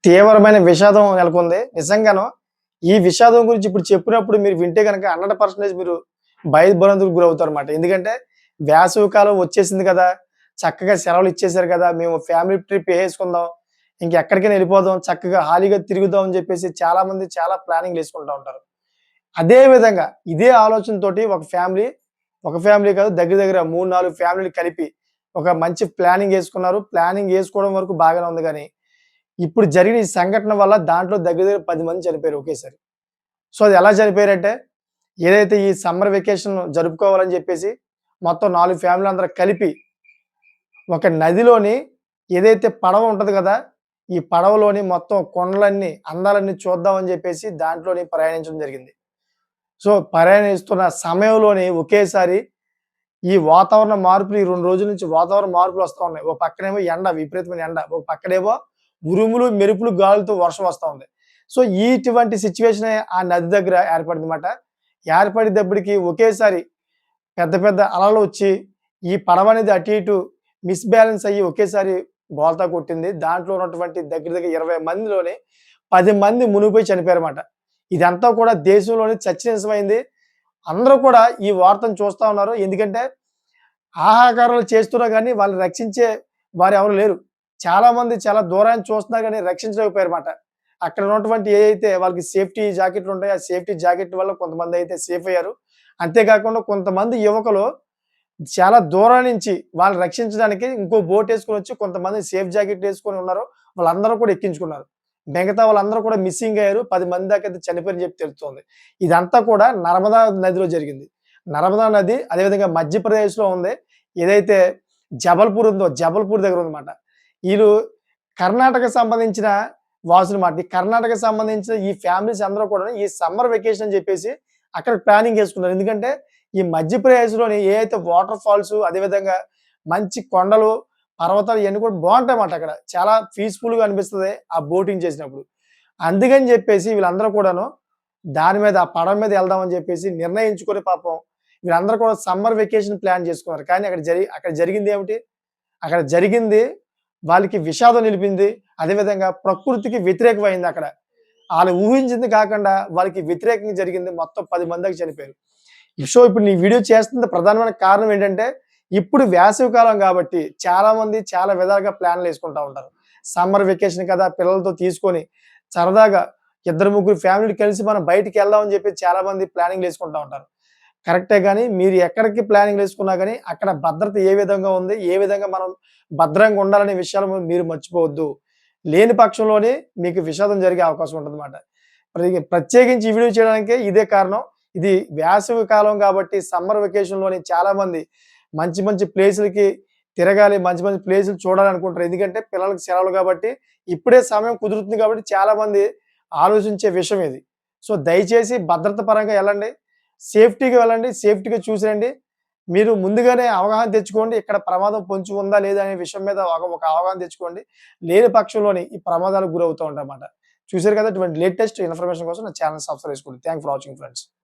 తీవ్రమైన విషాదం నెలకొంది. నిజంగాను ఈ విషాదం గురించి ఇప్పుడు చెప్పినప్పుడు మీరు వింటే గనక 100% మీరు భయభ్రాంతులకు గురవుతారన్నమాట. ఎందుకంటే వేసవి కాలం వచ్చేసింది కదా! చక్కగా సెలవులు ఇచ్చేసారు కదా! మేము ఫ్యామిలీ ట్రిప్ ఏసేసుకుందాం. ఇంకెక్కడికైనా ఎళ్ళిపోదాం. చక్కగా హాయిగా తిరుగుదాం అని చెప్పేసి చాలామంది చాలా ప్లానింగ్‌లేసుకుంటా ఉంటారు. అదే విధంగా ఇదే ఆలోచనతోటి ఒక ఫ్యామిలీ కాదు దగ్గర దగ్గర 3, 4 ఫ్యామిలీలు కలిపి ఒక మంచి ప్లానింగ్ యేసుకున్నారు. ప్లానింగ్ యేసుకోవడం వరకు బాగానే ఉంది గానీ, ఇప్పుడు జరిగిన ఈ సంఘటన వల్ల దాంట్లో దగ్గర దగ్గర 10 మంది చనిపోయారు ఒకేసారి. సో, అది ఎలా చనిపోయారంటే, ఏదైతే ఈ సమ్మర్ వెకేషన్ జరుపుకోవాలని జెప్పేసి మొత్తం 4 ఫ్యామిలీలందరూ కలిపి ఒక నదిలోని ఏదైతే పడవ ఉంటది గదా! ఈ పడవలోని మొత్తం కొండలన్నీ, అందాలన్నీ చూద్దామని జెప్పేసి దాంట్లోని ప్రయాణించడం జరిగింది. సో, ప్రయాణిస్తున్న సమయంలోనే ఒకేసారి ఈ వాతావరణ మార్పులు ఈ 2 రోజుల నుంచి వాతావరణ మార్పులు వస్తా ఉన్నాయి. ఓ పక్కనేమో ఎండ విపరీతమైన ఎండ. ఒక పక్కనేమో ఉరుములు, మెరుపులు, గాలులతో వర్షం వస్తా ఉంది. సో, ఇటువంటి సిట్యుయేషనే ఆ నది దగ్గర ఏర్పడిందన్నమాట. ఏర్పడేటప్పటికి ఒకేసారి పెద్ద పెద్ద అలలొచ్చి ఈ పడవనేది అటు ఇటు మిస్‌బాలన్స్ అయ్యి ఒకేసారి బోల్తా కొట్టింది. దాంట్లో ఉన్నటువంటి దగ్గర దగ్గర 20 మందిలోని 10 మంది మునిగిపోయి చనిపోయారన్నమాట. ఇదంతా కూడా దేశంలోని చర్చనీయాంశమైంది. అందరూ కూడా ఈ వార్తను చూస్తా ఉన్నారు. ఎందుకంటే ఆహాకారాలు చేస్తున్నా గాని వాళ్ళని రక్షించే వారెవరు లేరు. చాలామంది చాలా దూరాన్ని చూస్తున్నా గాని రక్షించలేకపోయారన్నమాట. అక్కడ ఉన్నటువంటి ఏదైతే వాళ్ళకి సేఫ్టీ జాకెట్లుంటాయో, ఆ సేఫ్టీ జాకెట్ వల్ల కొంతమందయితే సేఫ్ అయ్యారు. అంతే కాకుండా కొంతమంది యువకులు చాలా దూరం నుంచి వాళ్ళని రక్షించడానికి ఇంకో బోటేసుకొనొచ్చి కొంతమంది సేఫ్ జాకెట్లేసుకొని ఉన్నారు. వాళ్ళందరూ కూడా ఎక్కించుకున్నారు. మిగతా వాళ్ళందరూ కూడా మిస్సింగ్ అయ్యారు. 10 మంది దాకా అయితే చనిపోయారని చెప్పి తెలుస్తోంది. ఇదంతా కూడా నర్మదా నదిలో జరిగింది. నర్మదా నది అదేవిధంగా మధ్యప్రదేశ్‌లో ఉంది. ఏదైతే జబల్పూర్ ఉందో, జబల్పూర్ దగ్గర ఉందన్నమాట. ఈళ్ళు కర్ణాటకకు సంబంధించిన వాసులమాట. ఈ కర్ణాటకకు సంబంధించిన ఈ ఫ్యామిలీస్ అందరూ కూడా ఈ సమ్మర్ వెకేషన్ అని చెప్పేసి అక్కడ ప్లానింగ్ చేసుకున్నారు. ఎందుకంటే ఈ మధ్యప్రదేశ్‌లోని ఏదైతే వాటర్ ఫాల్స్ అదేవిధంగా మంచి కొండలు, పర్వతాలు ఇయన్నీ కూడా బావుంటాయన్నమాట అక్కడ. చాలా పీస్‌ఫుల్‌గా అనిపిస్తది ఆ బోటింగ్ చేసినప్పుడు. అందుకని జెప్పేసి వీళ్ళందరూ కూడాను దాని మీద ఆ పడవ మీద ఎళ్దాం అని జెప్పేసి నిర్ణయించుకొని పాపం వీళ్ళందరూ కూడా సమ్మర్ వెకేషన్ ప్లాన్ చేసుకున్నారు. కానీ అక్కడ జరిగిందేమిటి? అక్కడ జరిగింది వాళ్ళకి విషాదం నిలిపింది. అదేవిధంగా ప్రకృతికి వ్యతిరేకమైందక్కడ. ఆళ్ళు ఊహించింది కాకుండా వాళ్ళకి వ్యతిరేకంగా జరిగింది. మొత్తం 10 మంది దాకా చనిపోయారు. సో, ఇప్పుడు నీ వీడియో చేస్తున్న ప్రధానమైన కారణం ఏంటంటే, ఇప్పుడు వేసవి కాలం గాబట్టి చాలామంది చాలా విధాలుగా ప్లాన్‌లేసుకుంటా ఉంటారు. సమ్మర్ వెకేషన్ కదా! పిల్లలతో తీసుకొని సరదాగా ఇద్దరు, ముగ్గురు ఫ్యామిలీలు కలిసి మనం బయటికెళ్దాం అని జెప్పి చాలామంది ప్లానింగ్‌లేసుకుంటా ఉంటారు. కరెక్టే గానీ, మీరు ఎక్కడికి ప్లానింగ్‌లేసుకున్నా గానీ, అక్కడ భద్రత ఏ విధంగా ఉంది? ఏ విధంగా మనం భద్రంగా ఉండాలనే విషయాలు మీరు మర్చిపోవద్దు. లేని పక్షంలోనే మీకు విషాదం జరిగే అవకాశం ఉంటదన్నమాట. ప్రత్యేకించి ఈ వీడియో చేయడానికే ఇదే కారణం. ఇది వేసవి కాలం గాబట్టి సమ్మర్ వెకేషన్‌లోని చాలామంది మంచి మంచి ప్లేసులకి తిరగాలి. మంచి మంచి ప్లేసులు చూడాలనుకుంటారు. ఎందుకంటే పిల్లలకి సెలవులు గాబట్టి, ఇప్పుడే సమయం కుదురుతుంది గాబట్టి చాలామంది ఆలోచించే విషయం ఇది. సో, దయచేసి భద్రత పరంగా ఎళ్ళండి. సేఫ్టీగా వెళ్ళండి. సేఫ్టీగా చూసి రండి. మీరు ముందుగానే అవగాహన తెచ్చుకోండి. ఇక్కడ ప్రమాదం పొంచి ఉందా? లేదా? అనే విషయం మీద ఒక అవగాహన తెచ్చుకోండి. లేని పక్షంలోని ఈ ప్రమాదాలకు గురవుతూ ఉంటామన్నమాట. చూసారు కదా! ఇటువంటి లేటెస్ట్ ఇన్ఫర్మేషన్ కోసం నా ఛానెల్ సబ్స్క్రైబ్ చేసుకోండి. Thank for watching friends.